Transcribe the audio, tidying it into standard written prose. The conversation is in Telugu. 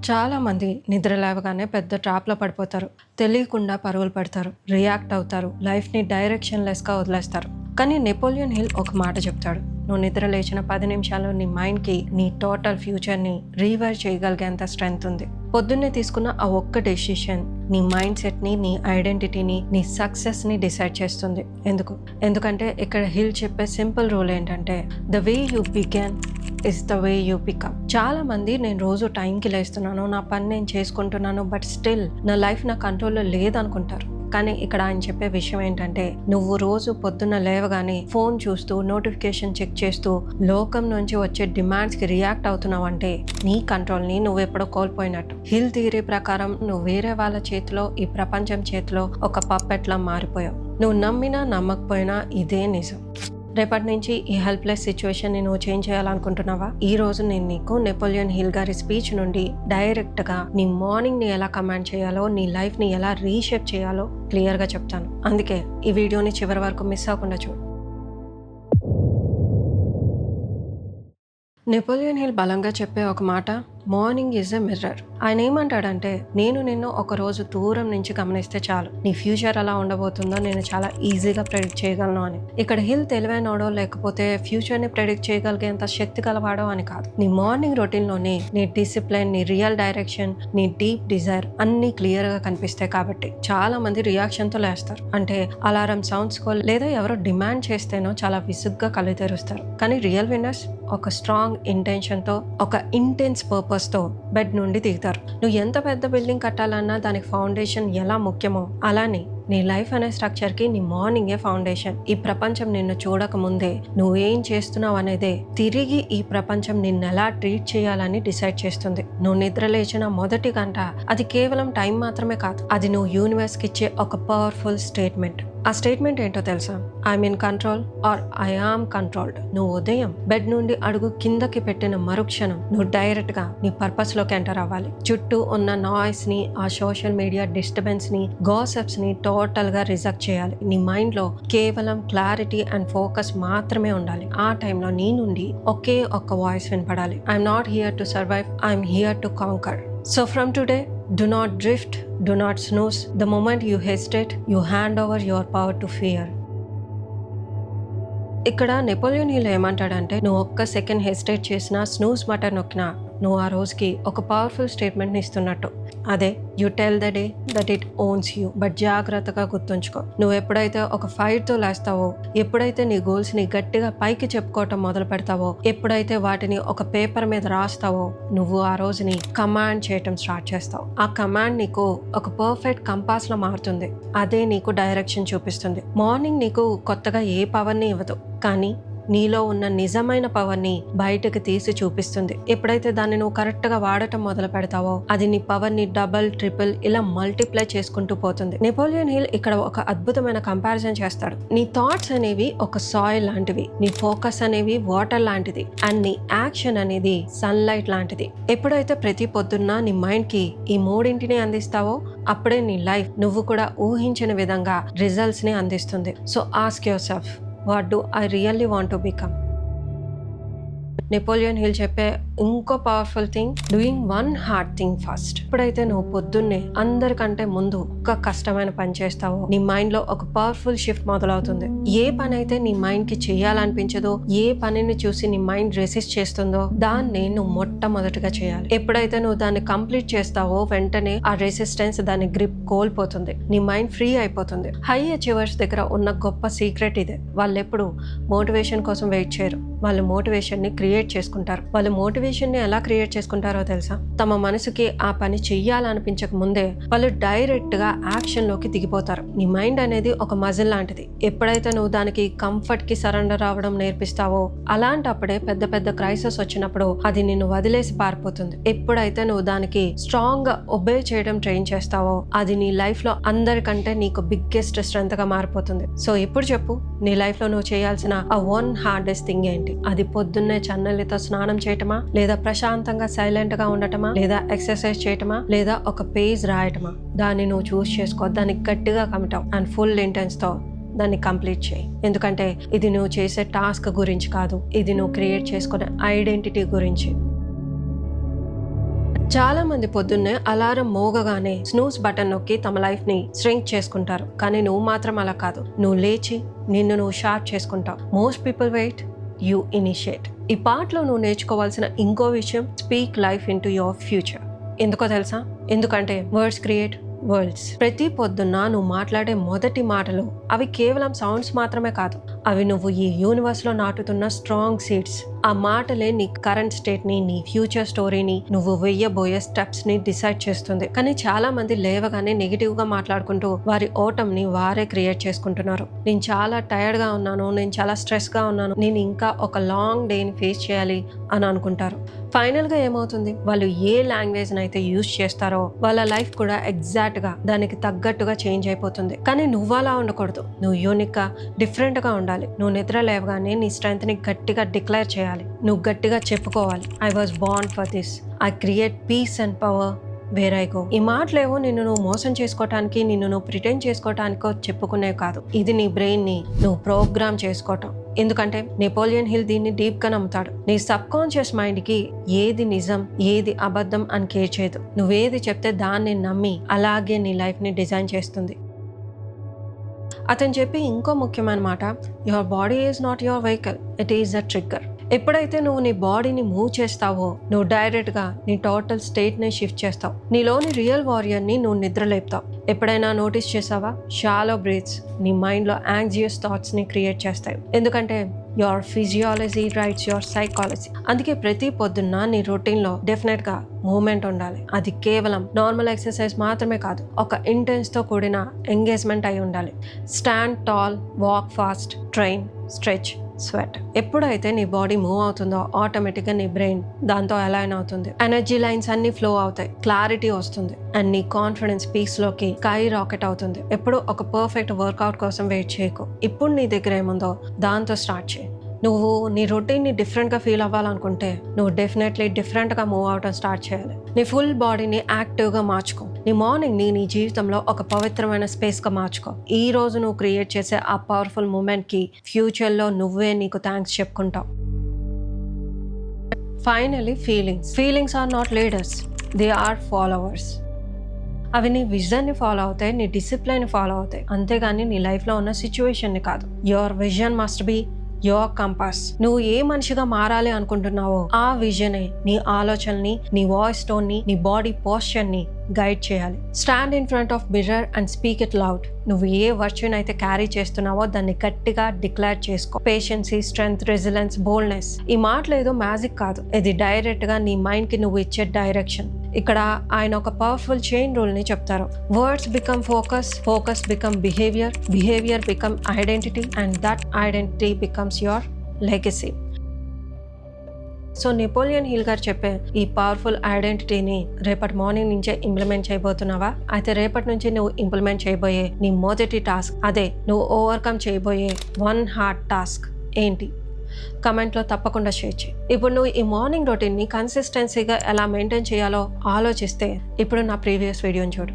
చాలా మంది నిద్ర లేవగానే పెద్ద ట్రాప్‌లో పడిపోతారు. తెలియకుండా పరుగులు పెడతారు, రియాక్ట్ అవుతారు, లైఫ్‌ని డైరెక్షన్‌లెస్‌గా వదిలేస్తారు. కానీ నెపోలియన్ హిల్ ఒక మాట చెప్తాడు. నువ్వు నిద్ర లేచిన 10 నిమిషాల్లో నీ మైండ్‌కి నీ టోటల్ ఫ్యూచర్‌ని రీవైర్ చేయగలిగేంత స్ట్రెంగ్త్ ఉంది. పొద్దున్నే తీసుకున్న ఆ ఒక్క డెసిషన్ నీ మైండ్ సెట్‌ని, నీ ఐడెంటిటీని, నీ సక్సెస్‌ని డిసైడ్ చేస్తుంది. ఎందుకంటే ఇక్కడ హిల్ చెప్పే సింపుల్ రూల్ ఏంటంటే the way you begin is the way you pick up. చాలా మంది నేను రోజు టైంకి లేస్తున్నాను, నా పని నేను చేసుకుంటున్నాను, బట్ స్టిల్ నా లైఫ్ నా కంట్రోల్లో లేదనుకుంటారు. కానీ ఇక్కడ ఆయన చెప్పే విషయం ఏంటంటే నువ్వు రోజు పొద్దున్న లేవగానే ఫోన్ చూస్తూ నోటిఫికేషన్ చెక్ చేస్తూ లోకం నుంచి వచ్చే డిమాండ్స్కి రియాక్ట్ అవుతున్నావంటే నీ కంట్రోల్ని నువ్వు ఎప్పుడో కోల్పోయినట్టు. హిల్ థియరీ ప్రకారం నువ్వు వేరే వాళ్ళ చేతిలో, ఈ ప్రపంచం చేతిలో ఒక పప్పెట్లా మారిపోయావు. నువ్వు నమ్మినా నమ్మకపోయినా ఇదే నిజం. రేపటి నుంచి ఈ హెల్ప్లెస్ సిచ్యువేషన్ని నువ్వు చేంజ్ చేయాలనుకుంటున్నావా? ఈ రోజు నేను నీకు నెపోలియన్ హిల్ గారి స్పీచ్ నుండి డైరెక్ట్గా నీ మార్నింగ్ని ఎలా కమాండ్ చేయాలో, నీ లైఫ్ని ఎలా రీషేప్ చేయాలో క్లియర్గా చెప్తాను. అందుకే ఈ వీడియోని చివరి వరకు మిస్ అవ్వకుండా చూడు. నెపోలియన్ హిల్ బలంగా చెప్పే ఒక మాట మార్నింగ్ ఈజ్ ఎ మిర్రర్. ఆయన ఏమంటాడంటే నేను నిన్ను ఒక రోజు దూరం నుంచి గమనిస్తే చాలు నీ ఫ్యూచర్ ఎలా ఉండబోతుందో నేను చాలా ఈజీగా ప్రెడిక్ట్ చేయగలను అని. ఇక్కడ హిల్ తెలివైనోడో లేకపోతే ఫ్యూచర్ని ప్రెడిక్ట్ చేయగలిగేంత శక్తి గలవాడో అని కాదు. నీ మార్నింగ్ రొటీన్లోనే నీ డిసిప్లిన్, నీ రియల్ డైరెక్షన్, నీ డీప్ డిజైర్ అన్నీ క్లియర్గా కనిపిస్తాయి. కాబట్టి చాలా మంది రియాక్షన్తో లేస్తారు. అంటే అలారం సౌండ్స్కో లేదా ఎవరో డిమాండ్ చేస్తేనో చాలా విసుగ్గా కళ్ళు తెరుస్తారు. కానీ రియల్ విన్నర్స్ ఒక స్ట్రాంగ్ ఇంటెన్షన్తో, ఒక ఇంటెన్స్ పర్పస్తో బెడ్ నుండి దిగుతారు. నువ్వు ఎంత పెద్ద బిల్డింగ్ కట్టాలన్నా దానికి ఫౌండేషన్ ఎలా ముఖ్యమో అలానే నీ లైఫ్ అనే స్ట్రక్చర్కి నీ మార్నింగే ఫౌండేషన్. ఈ ప్రపంచం నిన్ను చూడక ముందే నువ్వేం చేస్తున్నావు అనేదే తిరిగి ఈ ప్రపంచం నిన్ను ఎలా ట్రీట్ చేయాలని డిసైడ్ చేస్తుంది. నువ్వు నిద్ర లేచిన మొదటి గంట అది కేవలం టైం మాత్రమే కాదు, అది నువ్వు యూనివర్స్కి ఇచ్చే ఒక పవర్ఫుల్ స్టేట్మెంట్. ఆ స్టేట్మెంట్ ఏంటో తెలుసా? I'm in control or I am controlled. నువ్వు ఉదయం బెడ్ నుండి అడుగు కిందకి పెట్టిన మరుక్షణం నువ్వు డైరెక్ట్గా నీ పర్పస్లోకి ఎంటర్ అవ్వాలి. చుట్టూ ఉన్న నాయిస్ని, ఆ సోషల్ మీడియా డిస్టర్బెన్స్ని, గాసిప్స్ని టోటల్గా రిజెక్ట్ చేయాలి. నీ మైండ్లో కేవలం క్లారిటీ అండ్ ఫోకస్ మాత్రమే ఉండాలి. ఆ టైంలో నీ నుండి ఒకే ఒక్క వాయిస్ వినపడాలి. I'm not here to survive, I'm here to conquer. So from today, do not drift, do not snooze. The moment you hesitate, you hand over your power to fear. ఇక్కడ నెపోలియన్ హిల్ ఏమంటాడంటే నువ్వు ఒక్క సెకండ్ హెసిటేట్ చేసినా, స్నూజ్ బటన్ నొక్కినా నువ్వు ఆ రోజుకి ఒక పవర్ఫుల్ స్టేట్మెంట్ని ఇస్తున్నట్టు. అదే you tell the day that it owns you. But జాగ్రత్తగా గుర్తుంచుకో, నువ్వు ఎప్పుడైతే ఒక ఫైర్తో లేస్తావో, ఎప్పుడైతే నీ గోల్స్ని గట్టిగా పైకి చెప్పుకోవటం మొదలు పెడతావో, ఎప్పుడైతే వాటిని ఒక పేపర్ మీద రాస్తావో, నువ్వు ఆ రోజుని కమాండ్ చేయటం స్టార్ట్ చేస్తావు. ఆ కమాండ్ నీకు ఒక పర్ఫెక్ట్ కంపాస్లో మారుతుంది. అదే నీకు డైరెక్షన్ చూపిస్తుంది. మార్నింగ్ నీకు కొత్తగా ఏ పవర్ని ఇవ్వదు, కానీ నీలో ఉన్న నిజమైన పవర్ని బయటకు తీసి చూపిస్తుంది. ఎప్పుడైతే దాన్ని నువ్వు కరెక్ట్గా వాడటం మొదలు పెడతావో అది నీ పవర్ని డబల్, ట్రిపుల్ ఇలా మల్టిప్లై చేసుకుంటూ పోతుంది. నెపోలియన్ హిల్ ఇక్కడ ఒక అద్భుతమైన కంపారిజన్ చేస్తాడు. నీ థాట్స్ అనేవి ఒక సాయిల్ లాంటివి, నీ ఫోకస్ అనేవి వాటర్ లాంటిది, అండ్ నీ యాక్షన్ అనేది సన్లైట్ లాంటిది. ఎప్పుడైతే ప్రతి పొద్దున్న నీ మైండ్కి ఈ మూడింటిని అందిస్తావో అప్పుడే నీ లైఫ్ నువ్వు కూడా ఊహించిన విధంగా రిజల్ట్స్ని అందిస్తుంది. So ask your self, what do I really want to become? Napoleon hill చెప్పే ఇంకో powerful thing, doing one hard thing first. ఎప్పుడైతే నువ్వు పొద్దున్నే అందరికంటే ముందు ఒక కష్టమైన పని చేస్తావో నీ మైండ్ లో ఒక పవర్ఫుల్ షిఫ్ట్ మొదలవుతుంది. ఏ పని అయితే నీ మైండ్ కి చేయాలనిపించదో, ఏ పనిని చూసి నీ మైండ్ రెసిస్ట్ చేస్తుందో దాన్ని నువ్వు మొట్టమొదటిగా చేయాలి. ఎప్పుడైతే నువ్వు దాన్ని కంప్లీట్ చేస్తావో వెంటనే ఆ రెసిస్టెన్స్, దాని గ్రిప్ కోల్పోతుంది. నీ మైండ్ ఫ్రీ అయిపోతుంది. హై అచీవర్స్ దగ్గర ఉన్న గొప్ప సీక్రెట్ ఇదే. వాళ్ళు ఎప్పుడు మోటివేషన్ కోసం వెయిట్ చేయరు, వాళ్ళు మోటివేషన్ ని క్రియేట్ చేసుకుంటారు. వాళ్ళు మోటివేషన్ ని ఎలా క్రియేట్ చేసుకుంటారో తెలుసా? తమ మనసుకి ఆ పని చెయ్యాలనిపించక ముందే వాళ్ళు డైరెక్ట్ గా యాక్షన్ లోకి దిగిపోతారు. నీ మైండ్ అనేది ఒక మజిల్ లాంటిది. ఎప్పుడైతే నువ్వు దానికి కంఫర్ట్ కి సరెండర్ అవ్వడం నేర్పిస్తావో అలాంటప్పుడే పెద్ద పెద్ద క్రైసిస్ వచ్చినప్పుడు అది నిన్ను వదిలేసి పారిపోతుంది. ఎప్పుడైతే నువ్వు దానికి స్ట్రాంగ్ గా ఒబే చేయడం ట్రైన్ చేస్తావో అది నీ లైఫ్ లో అందరికంటే నీకు బిగ్గెస్ట్ స్ట్రెంత్ గా మారిపోతుంది. సో ఇప్పుడు చెప్పు, నీ లైఫ్ లో నువ్వు చేయాల్సిన ఆ వన్ హార్డెస్ట్ థింగ్ ఏంటి? అది పొద్దున్నే చన్నెలతో స్నానం చేయటమా, లేదా ప్రశాంతంగా సైలెంట్ గా ఉండటమా, లేదా ఎక్సర్సైజ్ చేయటమా, లేదా ఒక పేజ్ రాయటమా? దాన్ని నువ్వు చూస్ చేసుకో, దానికి గట్టిగా కమిట్ అవ్వు అండ్ ఫుల్ ఇంటెన్స్ తో దాన్ని కంప్లీట్ చేయి. ఎందుకంటే ఇది నువ్వు చేసే టాస్క్ గురించి కాదు, ఇది నువ్వు క్రియేట్ చేసుకునే ఐడెంటిటీ గురించి. చాలా మంది పొద్దున్నే అలారం మోగగానే స్నూస్ బటన్ నొక్కి తమ లైఫ్ ని స్ట్రింక్ చేసుకుంటారు. కానీ నువ్వు మాత్రం అలా కాదు. నువ్వు లేచి నిన్ను నువ్వు షార్ప్ చేసుకుంటావు. Most people wait, you initiate. ఈ పార్ట్లో నువ్వు నేర్చుకోవాల్సిన ఇంకో విషయం, speak life in to your future. ఎందుకో తెలుసా? ఎందుకంటే వర్డ్స్ క్రియేట్ వరల్డ్స్. ప్రతి పొద్దున్న నువ్వు మాట్లాడే మొదటి మాటలు అవి కేవలం సౌండ్స్ మాత్రమే కాదు, అవి నువ్వు ఈ యూనివర్స్ లో నాటుతున్న స్ట్రాంగ్ సీడ్స్. ఆ మాటలే నీ కరెంట్ స్టేట్ ని, నీ ఫ్యూచర్ స్టోరీని, నువ్వు వెయ్యబోయే స్టెప్స్ ని డిసైడ్ చేస్తుంది. కానీ చాలా మంది లేవగానే నెగిటివ్ గా మాట్లాడుకుంటూ వారి ఓటంని వారే క్రియేట్ చేసుకుంటున్నారు. నేను చాలా టైర్డ్ గా ఉన్నాను, నేను చాలా స్ట్రెస్ గా ఉన్నాను, నేను ఇంకా ఒక లాంగ్ డేని ఫేస్ చేయాలి అని అనుకుంటారు. ఫైనల్ గా ఏమవుతుంది? వాళ్ళు ఏ లాంగ్వేజ్ అయితే యూజ్ చేస్తారో వాళ్ళ లైఫ్ కూడా ఎగ్జాక్ట్ గా దానికి తగ్గట్టుగా చేంజ్ అయిపోతుంది. కానీ నువ్వు అలా ఉండకూడదు. నువ్వు యూనిక్ గా, డిఫరెంట్ గా ఉండాలి. నువ్వు నిద్ర లేవగానే నీ స్ట్రెంత్ ని గట్టిగా డిక్లేర్ చేయాలి. నువ్వు గట్టిగా చెప్పుకోవాలి, I was born for this, I create peace and power where I go. ఈ మాటలేవో నిన్ను నువ్వు మోసం చేసుకోవటానికి, నిన్ను నువ్వు ప్రిటెండ్ చేసుకోవటానికో చెప్పుకునేవి కాదు. ఇది నీ బ్రెయిన్ ని నువ్వు ప్రోగ్రామ్ చేసుకోవటం. ఎందుకంటే నెపోలియన్ హిల్ దీన్ని డీప్ గా నమ్ముతాడు. నీ సబ్ కాన్షియస్ మైండ్ కి ఏది నిజం, ఏది అబద్ధం అని కేర్ చేయదు. నువ్వేది చెప్తే దాన్ని నమ్మి అలాగే నీ లైఫ్ ని డిజైన్ చేస్తుంది. అతను చెప్పి ఇంకో ముఖ్యమైన మాట, your body is not your vehicle, it is a trigger. ఎప్పుడైతే నువ్వు నీ బాడీని మూవ్ చేస్తావో నువ్వు డైరెక్ట్ గా నీ టోటల్ స్టేట్ ని షిఫ్ట్ చేస్తావు. నీలోని రియల్ వారియర్ ని నువ్వు నిద్రలేపుతావు. ఎప్పుడైనా నోటీస్ చేసావా? షాలో బ్రీత్స్ నీ మైండ్ లో యాంగ్జియస్ థాట్స్ ని క్రియేట్ చేస్తాయి. ఎందుకంటే your physiology rights your psychology. అందుకే ప్రతి పొద్దున్న నీ రొటీన్ లో డెఫినెట్ గా మూవ్మెంట్ ఉండాలి. అది కేవలం నార్మల్ ఎక్సర్సైజ్ మాత్రమే కాదు, ఒక ఇంటెన్స్ తో కూడిన ఎంగేజ్మెంట్ అయి ఉండాలి. Stand tall, walk fast, train, stretch, sweat. ఎప్పుడైతే నీ బాడీ మూవ్ అవుతుందో ఆటోమేటిక్గా నీ బ్రెయిన్ దాంతో అలైన్ అవుతుంది. ఎనర్జీ లైన్స్ అన్ని ఫ్లో అవుతాయి, క్లారిటీ వస్తుంది, అండ్ నీ కాన్ఫిడెన్స్ పీక్స్ లోకి స్కై రాకెట్ అవుతుంది. ఎప్పుడు ఒక పర్ఫెక్ట్ వర్కౌట్ కోసం వెయిట్ చేయకు. ఇప్పుడు నీ దగ్గర ఏముందో దాంతో స్టార్ట్ చేయి. నువ్వు నీ రొటీన్ని డిఫరెంట్గా ఫీల్ అవ్వాలనుకుంటే నువ్వు డెఫినెట్లీ డిఫరెంట్గా మూవ్ అవడం స్టార్ట్ చేయాలి. నీ ఫుల్ బాడీని యాక్టివ్గా మార్చుకో. నీ మార్నింగ్ని నీ జీవితంలో ఒక పవిత్రమైన స్పేస్గా మార్చుకో. ఈ రోజు నువ్వు క్రియేట్ చేసే ఆ పవర్ఫుల్ మూమెంట్కి ఫ్యూచర్లో నువ్వే నీకు థ్యాంక్స్ చెప్పుకుంటావు. Finally feelings are not leaders, they are followers. అవి నీ విజన్ని ఫాలో అవుతాయి, నీ డిసిప్లైన్ ఫాలో అవుతాయి, అంతేగాని నీ లైఫ్లో ఉన్న సిచ్యువేషన్ని కాదు. Your vision must be your compass. నువ్వు ఏ మనిషిగా మారాలి అనుకుంటున్నావో ఆ విజనే నీ ఆలోచనని, నీ వాయిస్ టోన్ ని, నీ బాడీ పోస్చర్ ని గైడ్ చేయాలి. Stand in front of mirror and speak it loud. నువ్వు ఏ వర్చ్యూని అయితే క్యారీ చేస్తున్నావో దాన్ని గట్టిగా డిక్లేర్ చేసుకో. పేషెన్సీ, స్ట్రెంగ్త్, రెసిలెన్స్, బోల్డ్నెస్. ఈ మాటలు ఏదో మ్యాజిక్ కాదు, ఇది డైరెక్ట్ గా నీ మైండ్ కి నువ్వు ఇచ్చే డైరెక్షన్. ఇక్కడ ఆయన ఒక పవర్ఫుల్ చైన్ రూల్ ని చెప్తారు. Words become focus, focus become behaviour, behaviour become identity, and that identity becomes your legacy. So Napoleon hill గారు చెప్పే ఈ పవర్ఫుల్ ఐడెంటిటీని రేపటి మార్నింగ్ నుంచే ఇంప్లిమెంట్ చేయబోతున్నావా? అయితే రేపటి నుంచి నువ్వు ఇంప్లిమెంట్ చేయబోయే నీ మొదటి టాస్క్, అదే నువ్వు ఓవర్కమ్ చేయబోయే 1 హార్డ్ టాస్క్ ఏంటి? కమెంట్లో తప్పకుండా షేర్ చేయి. ఇప్పుడు నువ్వు ఈ మార్నింగ్ రొటీన్ని కన్సిస్టెన్సీగా ఎలా మెయింటైన్ చేయాలో ఆలోచిస్తే ఇప్పుడు నా ప్రీవియస్ వీడియోని చూడు.